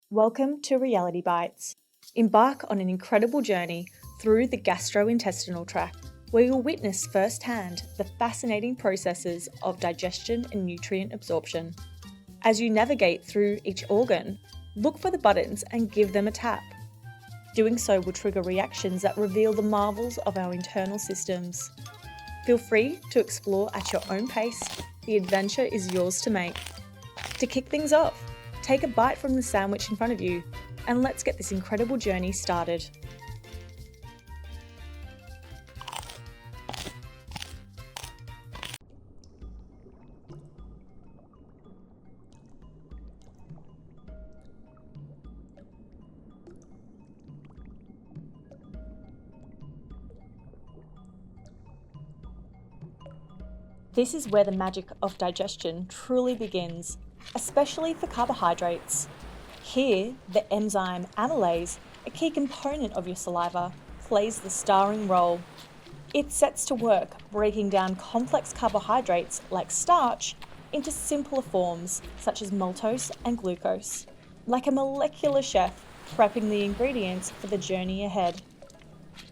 Welcome to Reality Bites. Embark on an incredible journey through the gastrointestinal tract, where you'll witness firsthand the fascinating processes of digestion and nutrient absorption. As you navigate through each organ, look for the buttons and give them a tap. Doing so will trigger reactions that reveal the marvels of our internal systems. Feel free to explore at your own pace. The adventure is yours to make. To kick things off, take a bite from the sandwich in front of you, and let's get this incredible journey started. This is where the magic of digestion truly begins, especially for carbohydrates. Here, the enzyme amylase, a key component of your saliva, plays the starring role. It sets to work breaking down complex carbohydrates like starch into simpler forms such as maltose and glucose, like a molecular chef prepping the ingredients for the journey ahead.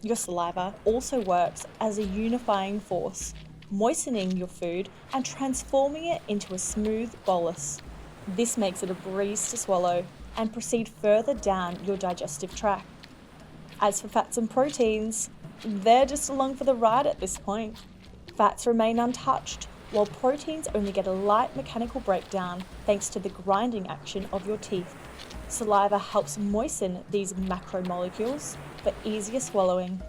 Your saliva also works as a unifying force, moistening your food and transforming it into a smooth bolus. This makes it a breeze to swallow and proceed further down your digestive tract. As for fats and proteins, they're just along for the ride at this point. Fats remain untouched, while proteins only get a light mechanical breakdown thanks to the grinding action of your teeth. Saliva helps moisten these macromolecules for easier swallowing.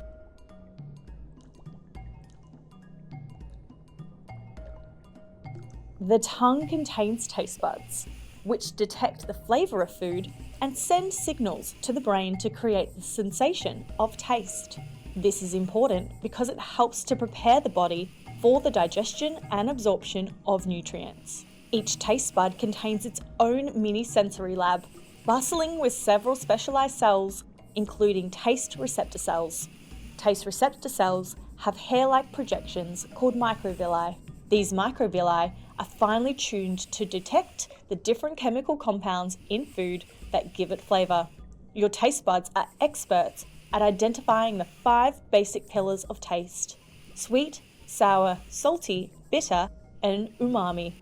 The tongue contains taste buds, which detect the flavour of food and send signals to the brain to create the sensation of taste. This is important because it helps to prepare the body for the digestion and absorption of nutrients. Each taste bud contains its own mini sensory lab, bustling with several specialised cells, including taste receptor cells. Taste receptor cells have hair-like projections called microvilli. These microvilli are finely tuned to detect the different chemical compounds in food that give it flavour. Your taste buds are experts at identifying the 5 basic pillars of taste: sweet, sour, salty, bitter, and umami.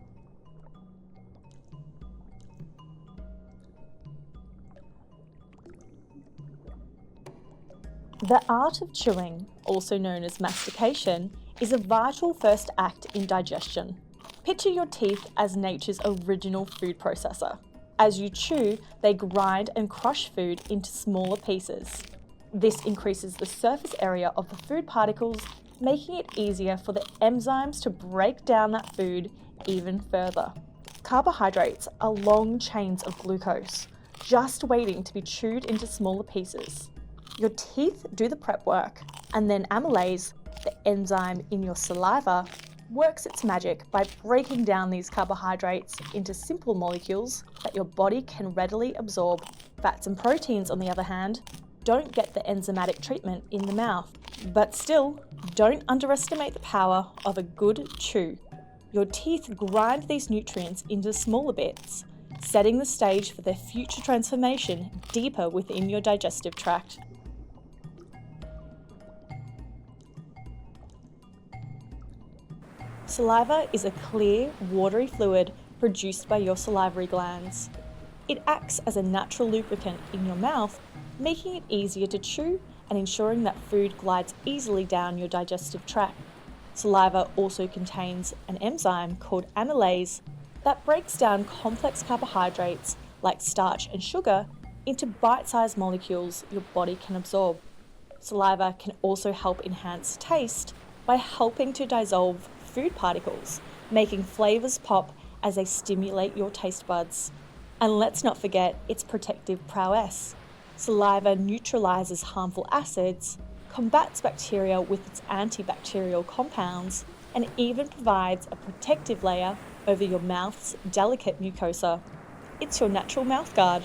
The art of chewing, also known as mastication, is a vital first act in digestion. Picture your teeth as nature's original food processor. As you chew, they grind and crush food into smaller pieces. This increases the surface area of the food particles, making it easier for the enzymes to break down that food even further. Carbohydrates are long chains of glucose, just waiting to be chewed into smaller pieces. Your teeth do the prep work, and then amylase, the enzyme in your saliva, works its magic by breaking down these carbohydrates into simple molecules that your body can readily absorb. Fats and proteins, on the other hand, don't get the enzymatic treatment in the mouth. But still, don't underestimate the power of a good chew. Your teeth grind these nutrients into smaller bits, setting the stage for their future transformation deeper within your digestive tract. Saliva is a clear, watery fluid produced by your salivary glands. It acts as a natural lubricant in your mouth, making it easier to chew and ensuring that food glides easily down your digestive tract. Saliva also contains an enzyme called amylase that breaks down complex carbohydrates like starch and sugar into bite-sized molecules your body can absorb. Saliva can also help enhance taste by helping to dissolve food particles, making flavours pop as they stimulate your taste buds. And let's not forget its protective prowess. Saliva neutralises harmful acids, combats bacteria with its antibacterial compounds, and even provides a protective layer over your mouth's delicate mucosa. It's your natural mouthguard.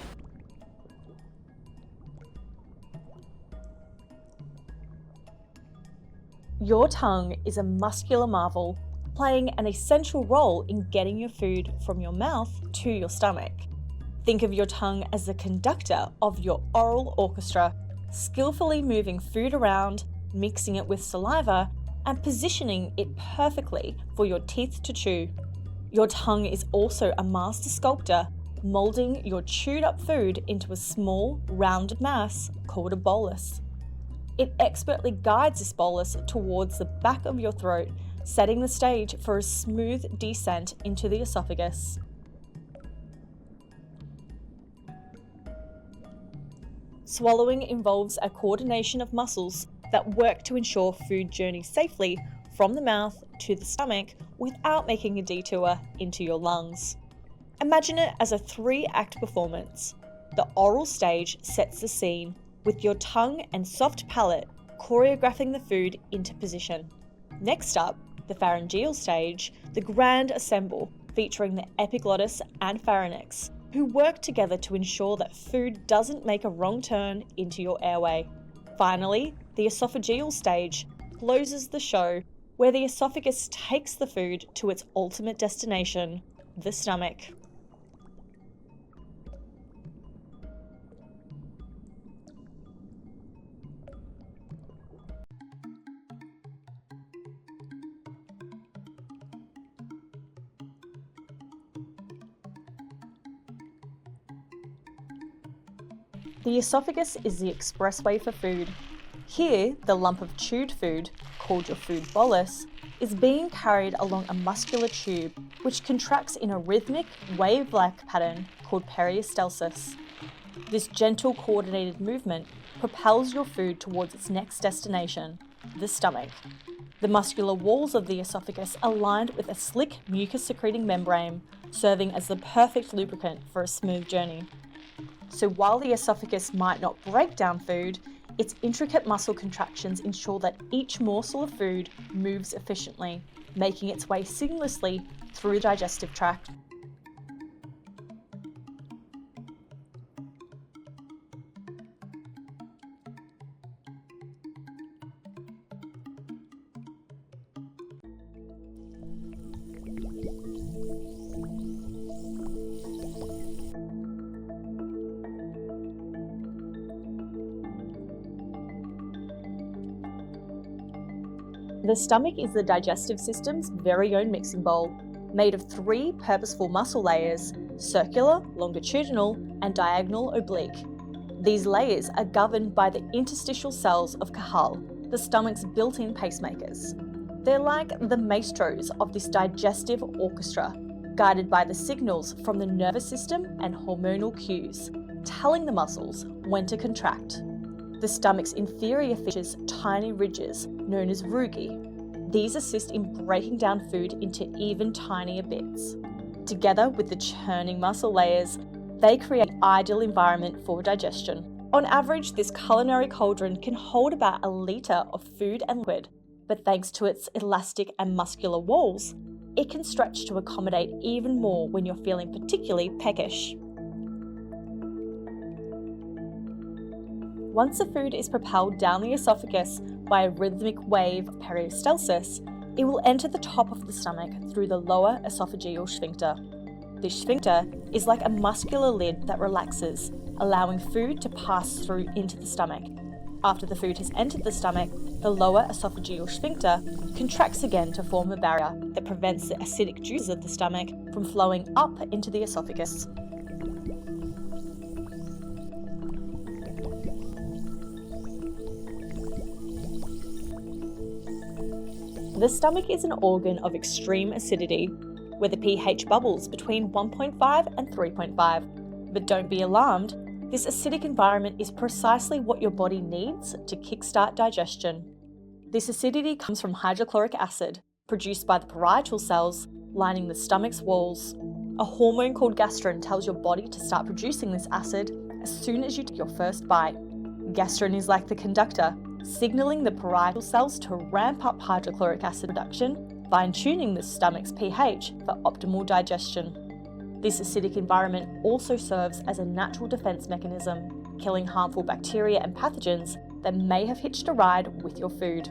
Your tongue is a muscular marvel, playing an essential role in getting your food from your mouth to your stomach. Think of your tongue as the conductor of your oral orchestra, skillfully moving food around, mixing it with saliva, and positioning it perfectly for your teeth to chew. Your tongue is also a master sculptor, molding your chewed up food into a small, rounded mass called a bolus. It expertly guides this bolus towards the back of your throat, setting the stage for a smooth descent into the esophagus. Swallowing involves a coordination of muscles that work to ensure food journeys safely from the mouth to the stomach without making a detour into your lungs. Imagine it as a 3-act performance. The oral stage sets the scene, with your tongue and soft palate choreographing the food into position. Next up, the pharyngeal stage, the grand assemble featuring the epiglottis and pharynx, who work together to ensure that food doesn't make a wrong turn into your airway. Finally, the esophageal stage closes the show, where the esophagus takes the food to its ultimate destination, the stomach. The esophagus is the expressway for food. Here, the lump of chewed food, called your food bolus, is being carried along a muscular tube which contracts in a rhythmic, wave-like pattern called peristalsis. This gentle, coordinated movement propels your food towards its next destination, the stomach. The muscular walls of the esophagus are lined with a slick, mucus-secreting membrane, serving as the perfect lubricant for a smooth journey. So while the esophagus might not break down food, its intricate muscle contractions ensure that each morsel of food moves efficiently, making its way seamlessly through the digestive tract. The stomach is the digestive system's very own mixing bowl, made of 3 purposeful muscle layers: circular, longitudinal, and diagonal oblique. These layers are governed by the interstitial cells of Cajal, the stomach's built-in pacemakers. They're like the maestros of this digestive orchestra, guided by the signals from the nervous system and hormonal cues, telling the muscles when to contract. The stomach's inferior features tiny ridges, known as rugae. These assist in breaking down food into even tinier bits. Together with the churning muscle layers, they create an ideal environment for digestion. On average, this culinary cauldron can hold about a litre of food and liquid, but thanks to its elastic and muscular walls, it can stretch to accommodate even more when you're feeling particularly peckish. Once the food is propelled down the esophagus by a rhythmic wave of peristalsis, it will enter the top of the stomach through the lower esophageal sphincter. This sphincter is like a muscular lid that relaxes, allowing food to pass through into the stomach. After the food has entered the stomach, the lower esophageal sphincter contracts again to form a barrier that prevents the acidic juices of the stomach from flowing up into the esophagus. The stomach is an organ of extreme acidity, where the pH bubbles between 1.5 and 3.5. But don't be alarmed, this acidic environment is precisely what your body needs to kickstart digestion. This acidity comes from hydrochloric acid, produced by the parietal cells lining the stomach's walls. A hormone called gastrin tells your body to start producing this acid as soon as you take your first bite. Gastrin is like the conductor, signaling the parietal cells to ramp up hydrochloric acid production, fine-tuning the stomach's pH for optimal digestion. This acidic environment also serves as a natural defense mechanism, killing harmful bacteria and pathogens that may have hitched a ride with your food.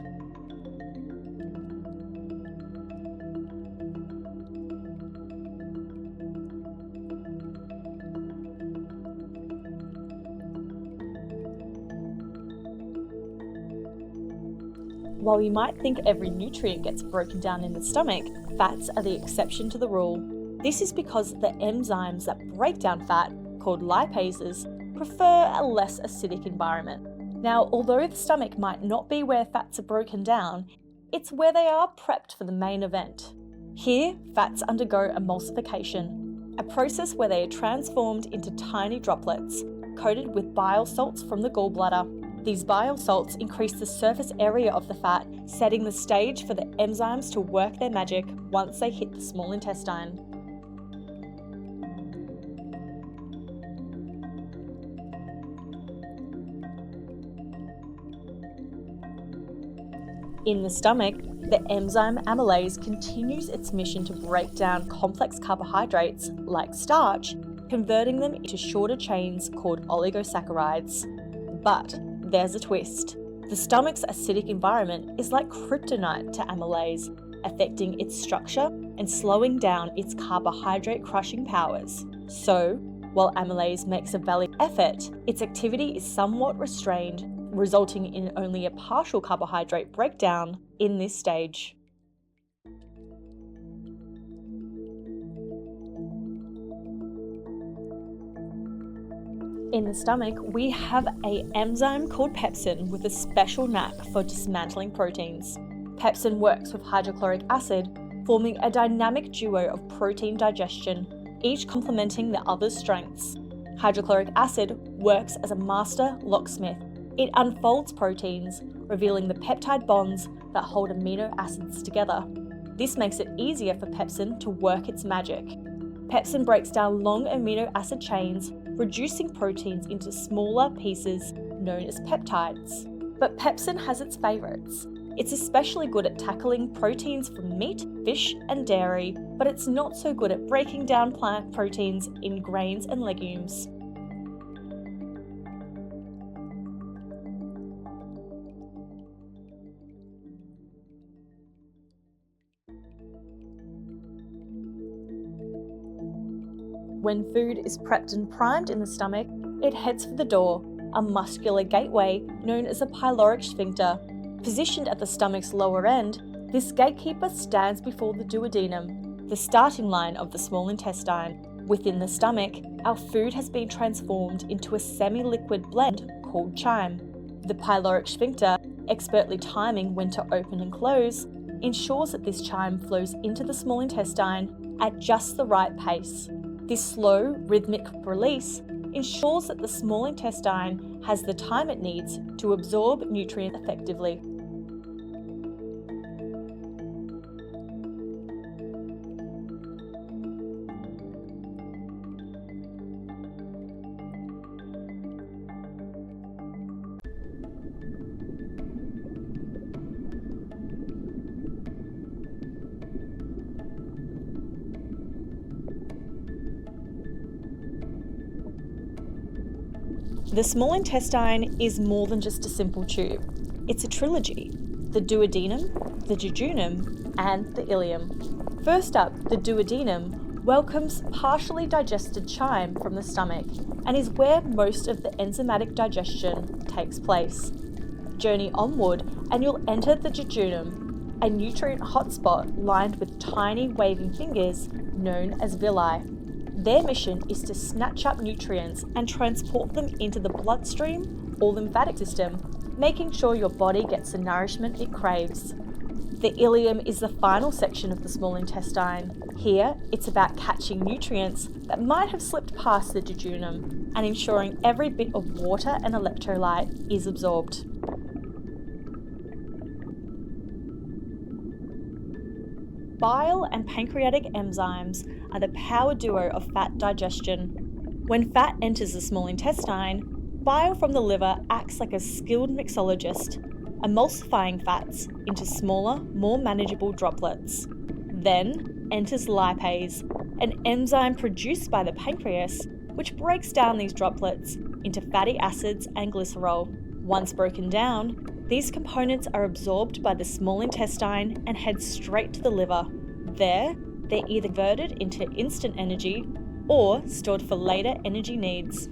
While you might think every nutrient gets broken down in the stomach, fats are the exception to the rule. This is because the enzymes that break down fat, called lipases, prefer a less acidic environment. Now, although the stomach might not be where fats are broken down, it's where they are prepped for the main event. Here, fats undergo emulsification, a process where they are transformed into tiny droplets, coated with bile salts from the gallbladder. These bile salts increase the surface area of the fat, setting the stage for the enzymes to work their magic once they hit the small intestine. In the stomach, the enzyme amylase continues its mission to break down complex carbohydrates, like starch, converting them into shorter chains called oligosaccharides. But there's a twist. The stomach's acidic environment is like kryptonite to amylase, affecting its structure and slowing down its carbohydrate crushing powers. So, while amylase makes a valiant effort, its activity is somewhat restrained, resulting in only a partial carbohydrate breakdown in this stage. In the stomach, we have an enzyme called pepsin with a special knack for dismantling proteins. Pepsin works with hydrochloric acid, forming a dynamic duo of protein digestion, each complementing the other's strengths. Hydrochloric acid works as a master locksmith. It unfolds proteins, revealing the peptide bonds that hold amino acids together. This makes it easier for pepsin to work its magic. Pepsin breaks down long amino acid chains, reducing proteins into smaller pieces known as peptides. But pepsin has its favourites. It's especially good at tackling proteins from meat, fish, and dairy, but it's not so good at breaking down plant proteins in grains and legumes. When food is prepped and primed in the stomach, it heads for the door, a muscular gateway known as a pyloric sphincter. Positioned at the stomach's lower end, this gatekeeper stands before the duodenum, the starting line of the small intestine. Within the stomach, our food has been transformed into a semi-liquid blend called chyme. The pyloric sphincter, expertly timing when to open and close, ensures that this chyme flows into the small intestine at just the right pace. This slow, rhythmic release ensures that the small intestine has the time it needs to absorb nutrients effectively. The small intestine is more than just a simple tube. It's a trilogy: the duodenum, the jejunum, and the ileum. First up, the duodenum welcomes partially digested chyme from the stomach and is where most of the enzymatic digestion takes place. Journey onward and you'll enter the jejunum, a nutrient hotspot lined with tiny waving fingers known as villi. Their mission is to snatch up nutrients and transport them into the bloodstream or lymphatic system, making sure your body gets the nourishment it craves. The ileum is the final section of the small intestine. Here, it's about catching nutrients that might have slipped past the jejunum and ensuring every bit of water and electrolyte is absorbed. Bile and pancreatic enzymes are the power duo of fat digestion. When fat enters the small intestine, bile from the liver acts like a skilled mixologist, emulsifying fats into smaller, more manageable droplets. Then enters lipase, an enzyme produced by the pancreas, which breaks down these droplets into fatty acids and glycerol. Once broken down, these components are absorbed by the small intestine and head straight to the liver. There, they're either converted into instant energy or stored for later energy needs.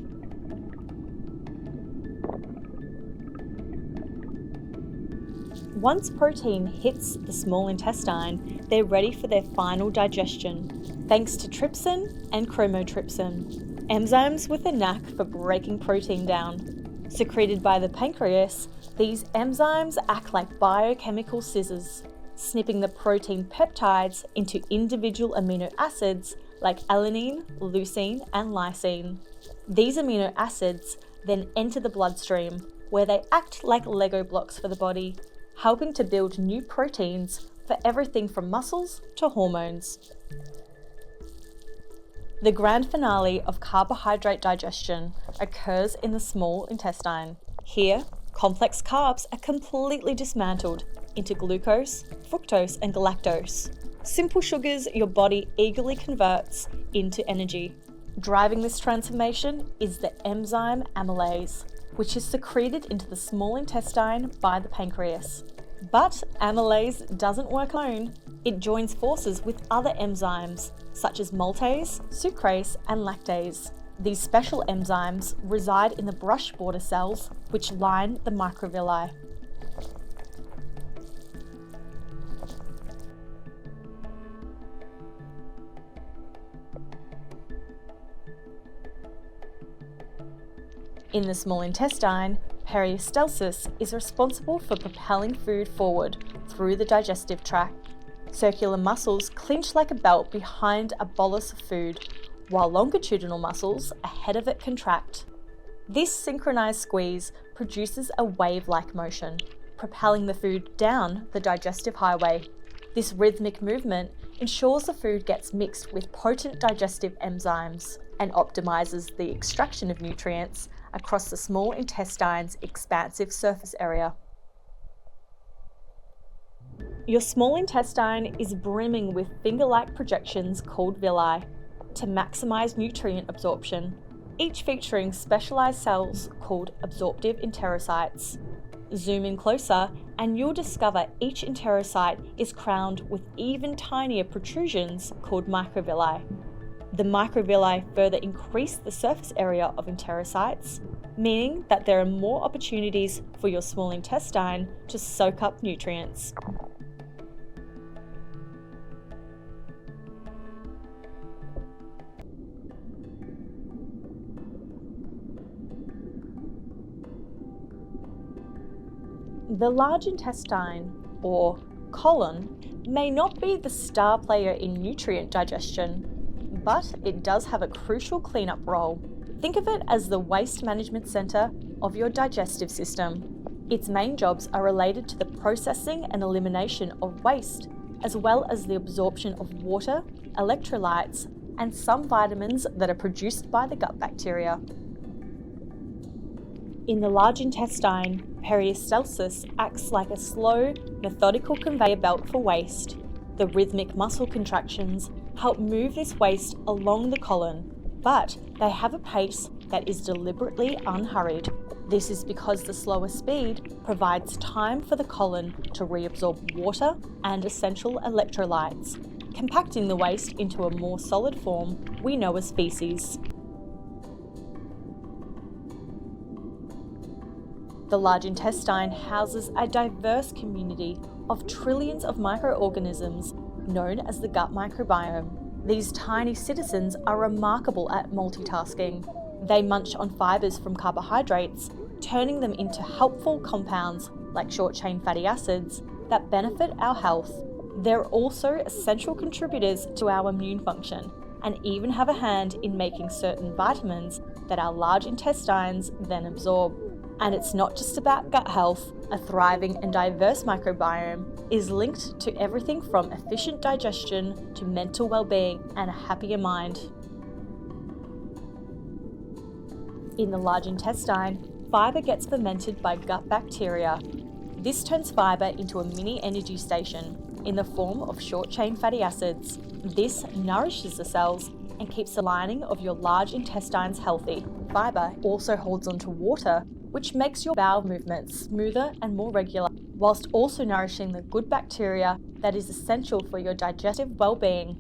Once protein hits the small intestine, they're ready for their final digestion, thanks to trypsin and chromotripsin, enzymes with a knack for breaking protein down. Secreted by the pancreas, these enzymes act like biochemical scissors, snipping the protein peptides into individual amino acids like alanine, leucine, and lysine. These amino acids then enter the bloodstream, where they act like Lego blocks for the body, helping to build new proteins for everything from muscles to hormones. The grand finale of carbohydrate digestion occurs in the small intestine. Here, complex carbs are completely dismantled into glucose, fructose, and galactose, simple sugars your body eagerly converts into energy. Driving this transformation is the enzyme amylase, which is secreted into the small intestine by the pancreas. But amylase doesn't work alone. It joins forces with other enzymes, such as maltase, sucrase, and lactase. These special enzymes reside in the brush border cells, which line the microvilli. In the small intestine, peristalsis is responsible for propelling food forward through the digestive tract. Circular muscles clinch like a belt behind a bolus of food, while longitudinal muscles ahead of it contract. This synchronized squeeze produces a wave-like motion, propelling the food down the digestive highway. This rhythmic movement ensures the food gets mixed with potent digestive enzymes and optimizes the extraction of nutrients across the small intestine's expansive surface area. Your small intestine is brimming with finger-like projections called villi to maximize nutrient absorption, each featuring specialized cells called absorptive enterocytes. Zoom in closer and you'll discover each enterocyte is crowned with even tinier protrusions called microvilli. The microvilli further increase the surface area of enterocytes, meaning that there are more opportunities for your small intestine to soak up nutrients. The large intestine, or colon, may not be the star player in nutrient digestion, but it does have a crucial cleanup role. Think of it as the waste management center of your digestive system. Its main jobs are related to the processing and elimination of waste, as well as the absorption of water, electrolytes, and some vitamins that are produced by the gut bacteria. In the large intestine, peristalsis acts like a slow, methodical conveyor belt for waste. The rhythmic muscle contractions help move this waste along the colon, but they have a pace that is deliberately unhurried. This is because the slower speed provides time for the colon to reabsorb water and essential electrolytes, compacting the waste into a more solid form we know as feces. The large intestine houses a diverse community of trillions of microorganisms known as the gut microbiome. These tiny citizens are remarkable at multitasking. They munch on fibers from carbohydrates, turning them into helpful compounds like short-chain fatty acids that benefit our health. They're also essential contributors to our immune function and even have a hand in making certain vitamins that our large intestines then absorb. And it's not just about gut health. A thriving and diverse microbiome is linked to everything from efficient digestion to mental well-being and a happier mind. In the large intestine, fiber gets fermented by gut bacteria. This turns fiber into a mini energy station in the form of short-chain fatty acids. This nourishes the cells and keeps the lining of your large intestines healthy. Fiber also holds onto water, which makes your bowel movements smoother and more regular, whilst also nourishing the good bacteria that is essential for your digestive well-being.